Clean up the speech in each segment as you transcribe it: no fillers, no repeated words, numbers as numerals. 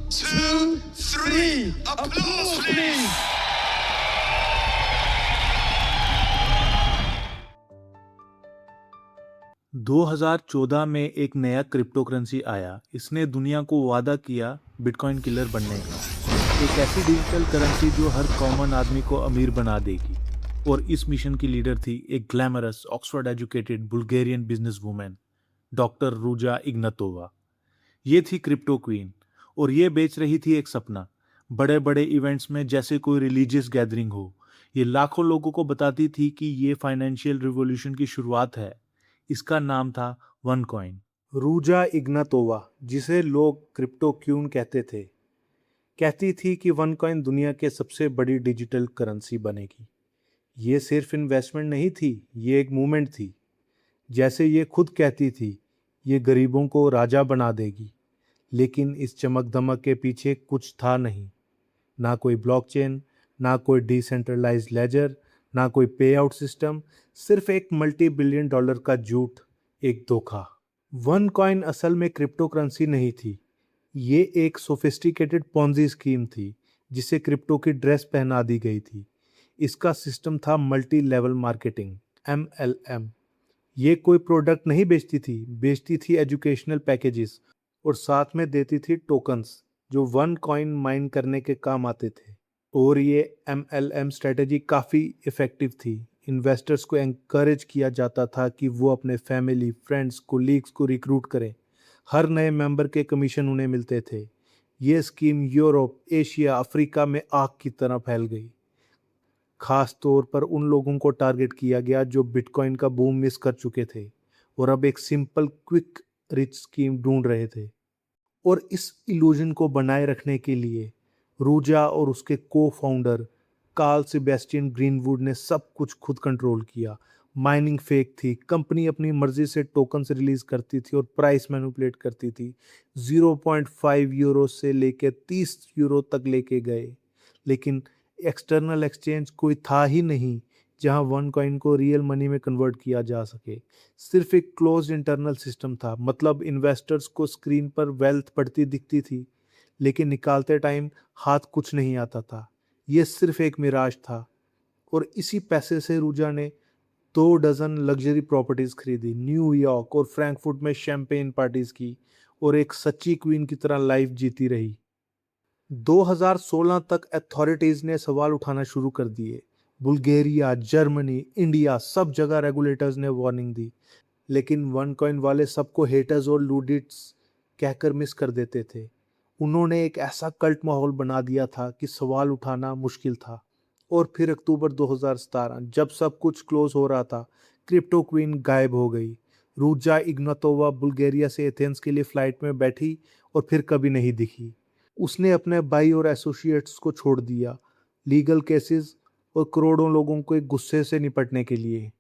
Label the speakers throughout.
Speaker 1: 2, 3. Applause, please.
Speaker 2: दो 2014 में एक नया क्रिप्टो करेंसी आया। इसने दुनिया को वादा किया बिटकॉइन किलर बनने का। एक ऐसी डिजिटल करेंसी जो हर कॉमन आदमी को अमीर बना देगी। और इस मिशन की लीडर थी एक glamorous Oxford educated Bulgarian business women, doctor Ruja Ignatova. ये थी क्रिप्टो क्वीन और ये बेच रही थी एक सपना। बड़े बड़े इवेंट्स में जैसे कोई रिलीजियस गैदरिंग हो, ये लाखों लोगों को बताती थी कि ये फाइनेंशियल रिवॉल्यूशन की शुरुआत है। इसका नाम था वन कॉइन। रूजा इग्नातोवा, जिसे लोग क्रिप्टो क्वीन कहते थे, कहती थी कि वन कॉइन दुनिया के सबसे बड़ी डिजिटल करेंसी बनेगी। ये सिर्फ इन्वेस्टमेंट नहीं थी, ये एक मूवमेंट थी। जैसे ये खुद कहती थी, ये गरीबों को राजा बना देगी। लेकिन इस चमक धमक के पीछे कुछ था नहीं। ना कोई ब्लॉकचेन, ना कोई डिसेंट्रलाइज्ड लेजर, ना कोई पे आउट सिस्टम, सिर्फ एक मल्टी बिलियन डॉलर का झूठ, एक धोखा। वन कॉइन असल में क्रिप्टो करेंसी नहीं थी। ये एक सोफिस्टिकेटेड पॉन्जी स्कीम थी जिसे क्रिप्टो की ड्रेस पहना दी गई थी। इसका सिस्टम था मल्टी लेवल मार्केटिंग, MLM। ये कोई प्रोडक्ट नहीं बेचती थी एजुकेशनल पैकेजेस और साथ में देती थी टोकन्स जो वन कॉइन माइन करने के काम आते थे। और ये MLM स्ट्रेटेजी काफ़ी इफ़ेक्टिव थी। इन्वेस्टर्स को एनकरेज किया जाता था कि वो अपने फैमिली, फ्रेंड्स, कोलीग्स को रिक्रूट करें। हर नए मेंबर के कमीशन उन्हें मिलते थे। ये स्कीम यूरोप, एशिया, अफ्रीका में आग की तरह फैल गई। खास तौर पर उन लोगों को टारगेट किया गया जो बिटकॉइन का बूम मिस कर चुके थे और अब एक सिंपल क्विक रिच स्कीम ढूंढ रहे थे। और इस इल्यूजन को बनाए रखने के लिए रूजा और उसके को फाउंडर कार्ल सेबेस्टियन ग्रीनवुड ने सब कुछ खुद कंट्रोल किया। माइनिंग फेक थी, कंपनी अपनी मर्जी से टोकन्स रिलीज करती थी और प्राइस मैनिपुलेट करती थी। 0.5 यूरो से लेकर 30 यूरो तक लेके गए। लेकिन एक्सटर्नल एक्सचेंज कोई था ही नहीं जहां वन कॉइन को रियल मनी में कन्वर्ट किया जा सके। सिर्फ एक क्लोज्ड इंटरनल सिस्टम था। मतलब इन्वेस्टर्स को स्क्रीन पर वेल्थ बढ़ती दिखती थी, लेकिन निकालते टाइम हाथ कुछ नहीं आता था। ये सिर्फ एक मिराज था। और इसी पैसे से रूजा ने 2 डज़न लग्जरी प्रॉपर्टीज खरीदी, न्यूयॉर्क और फ्रैंकफर्ट में शैंपेन पार्टीज की और एक सच्ची क्वीन की तरह लाइफ जीती रही। 2016 तक अथॉरिटीज ने सवाल उठाना शुरू कर दिए। बुल्गारिया, जर्मनी, इंडिया, सब जगह रेगुलेटर्स ने वार्निंग दी। लेकिन वन कॉइन वाले सबको हेटर्स और लूडिट्स कहकर मिस कर देते थे। उन्होंने एक ऐसा कल्ट माहौल बना दिया था कि सवाल उठाना मुश्किल था। और फिर अक्टूबर 2017, जब सब कुछ क्लोज हो रहा था, क्रिप्टो क्वीन गायब हो गई। रूजा इग्नातोवा बुल्गारिया से एथेंस के लिए फ्लाइट में बैठी और फिर कभी नहीं दिखी। उसने अपने भाई और एसोसिएट्स को छोड़ दिया, लीगल केसेस और करोड़ों लोगों के गुस्से से निपटने के लिए।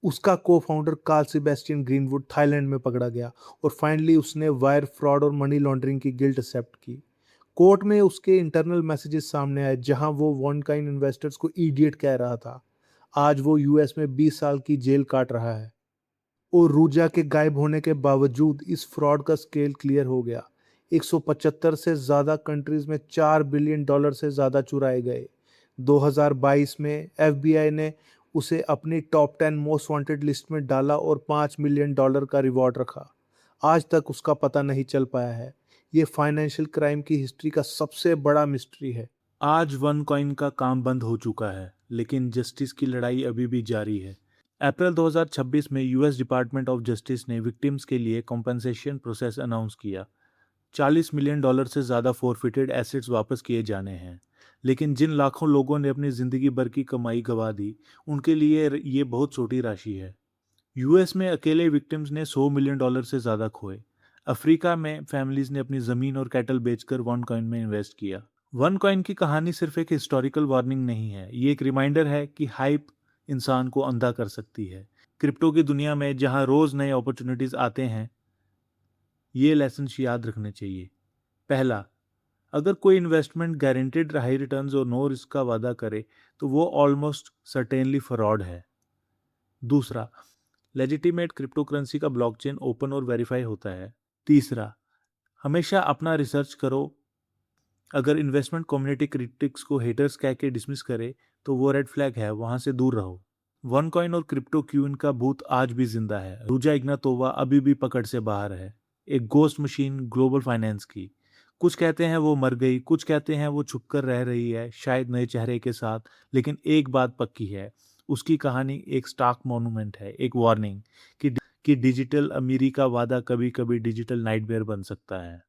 Speaker 2: उसका को founder Karl Sebastian Greenwood Thailand में पकड़ा गया और फाइनली उसने वायर फ्रॉड और मनी लॉन्ड्रिंग की गिल्ट एक्सेप्ट की। कोर्ट में उसके इंटरनल मैसेजेस सामने आए जहां वो वन काइन इन्वेस्टर्स को इडियट कह रहा था। आज वो यूएस में 20 साल की जेल काट रहा है। और रूजा के गायब होने के बावजूद इस फ्रॉड का स्केल क्लियर हो गया। 175 से ज़्यादा कंट्रीज में $4 बिलियन से ज़्यादा चुराए गए। 2022 में FBI ने उसे अपनी टॉप 10 मोस्ट वांटेड लिस्ट में डाला और $5 मिलियन का रिवॉर्ड रखा। आज तक उसका पता नहीं चल पाया है। ये फाइनेंशियल क्राइम की हिस्ट्री का सबसे बड़ा मिस्ट्री है। आज वन कॉइन का काम बंद हो चुका है, लेकिन जस्टिस की लड़ाई अभी भी जारी है। अप्रैल 2026 में यूएस डिपार्टमेंट ऑफ जस्टिस ने विक्टिम्स के लिए कॉम्पेंसेशन प्रोसेस अनाउंस किया। $40 मिलियन से ज़्यादा फोरफिटेड एसेट्स वापस किए जाने हैं। लेकिन जिन लाखों लोगों ने अपनी ज़िंदगी भर की कमाई गंवा दी, उनके लिए ये बहुत छोटी राशि है। यूएस में अकेले विक्टिम्स ने $100 मिलियन से ज़्यादा खोए। अफ्रीका में फैमिलीज ने अपनी ज़मीन और कैटल बेचकर वन कॉइन में इन्वेस्ट किया। वन कॉइन की कहानी सिर्फ एक हिस्टोरिकल वार्निंग नहीं है, ये एक रिमाइंडर है कि हाइप इंसान को अंधा कर सकती है। क्रिप्टो की दुनिया में जहां रोज़ नए अपॉर्चुनिटीज़ आते हैं, ये लेसन्स याद रखने चाहिए। पहला, अगर कोई इन्वेस्टमेंट गारंटेड हाई रिटर्न्स और नो रिस्क का वादा करे तो वो ऑलमोस्ट सर्टेनली फ्रॉड है। दूसरा, लेजिटिमेट क्रिप्टो करेंसी का ब्लॉकचेन ओपन और वेरीफाई होता है। तीसरा, हमेशा अपना रिसर्च करो अगर इन्वेस्टमेंट कम्युनिटी क्रिटिक्स को हेटर्स कह के डिसमिस करे तो वो रेड फ्लैग है, वहां से दूर रहो। वन कॉइन और क्रिप्टो क्यून का भूत आज भी जिंदा है। रूजा इग्नातोवा अभी भी पकड़ से बाहर है, एक गोस्ट मशीन ग्लोबल फाइनेंस की। कुछ कहते हैं वो मर गई, कुछ कहते हैं वो छुपकर रह रही है, शायद नए चेहरे के साथ। लेकिन एक बात पक्की है, उसकी कहानी एक स्टार्क मॉन्यूमेंट है, एक वार्निंग कि डिजिटल अमीरी का वादा कभी कभी डिजिटल नाइटमेयर बन सकता है।